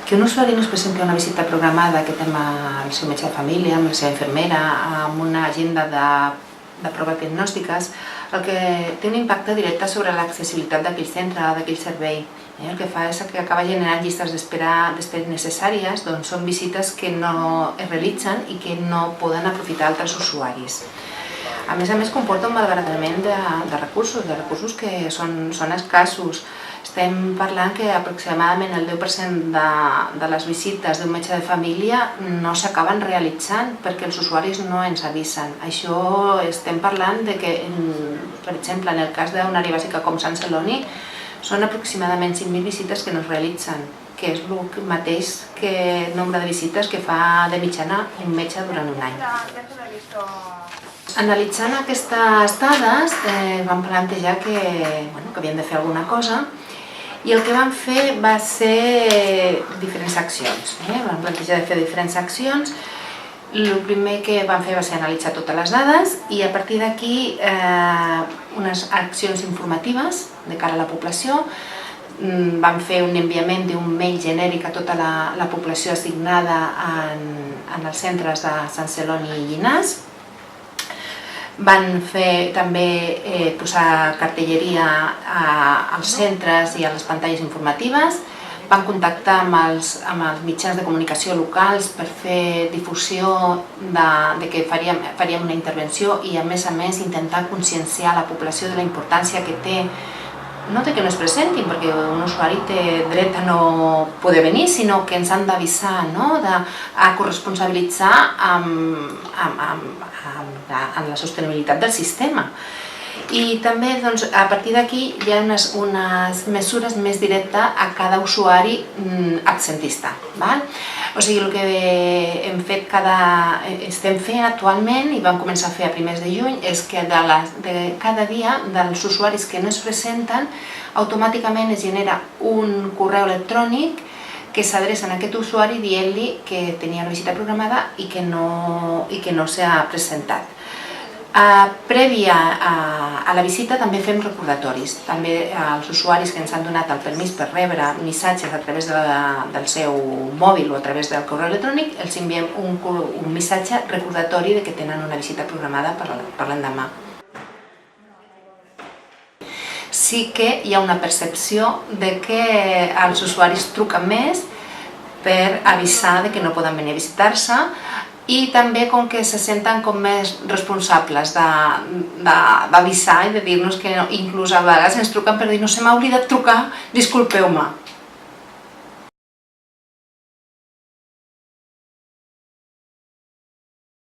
Que un usuari no es presenti a una visita programada que té amb el seu metge de família, amb la seva infermera, amb una agenda de proves diagnòstiques, el que té un impacte directe sobre l'accessibilitat d'aquell centre o d'aquell servei. El que fa és que acaba generant llistes d'espera necessàries, doncs són visites que no es realitzen i que no poden aprofitar altres usuaris. A més, comporta un malbaratament de recursos que són escassos. Estem parlant que aproximadament el 10% de les visites d'un metge de família no s'acaben realitzant perquè els usuaris no ens avisen. Això estem parlant de que, per exemple, en el cas d'una àrea bàsica com Sant Celoni, són aproximadament 5.000 visites que no es realitzen, que és el mateix que el nombre de visites que fa de mitjana un metge durant un any. Analitzant aquestes dades, vam plantejar que havíem de fer alguna cosa i el que vam fer va ser diferents accions. Vam plantejar de fer diferents accions. El primer que vam fer va ser analitzar totes les dades i a partir d'aquí unes accions informatives de cara a la població. Vam fer un enviament d'un mail genèric a tota la població assignada en els centres de Sant Celoni i Llinars. Van fer també posar cartelleria als centres i a les pantalles informatives. Van contactar amb els mitjans de comunicació locals per fer difusió de que faríem una intervenció i a més intentar conscienciar la població de la importància que té, no de que no es presentin, perquè un usuari té dret a no poder venir, sinó que ens han d'avisar, a corresponsabilitzar en la sostenibilitat del sistema. I també a partir d'aquí hi ha unes mesures més directes a cada usuari absentista. O sigui, el que estem fent actualment i vam començar a fer a primers de juny és que cada dia dels usuaris que no es presenten automàticament es genera un correu electrònic que s'adreça a aquest usuari dient-li que tenia una visita programada i que no s'ha presentat. Prèvia a la visita també fem recordatoris. També als usuaris que ens han donat el permís per rebre missatges a través del seu mòbil o a través del correu electrònic, els enviem un missatge recordatori que tenen una visita programada per l'endemà. Sí que hi ha una percepció de que els usuaris truquen més per avisar que no poden venir a visitar-se i també com que se senten com més responsables d'avisar i de dir-nos que inclús a vegades ens truquen per dir no se m'ha oblidat trucar, disculpeu-me.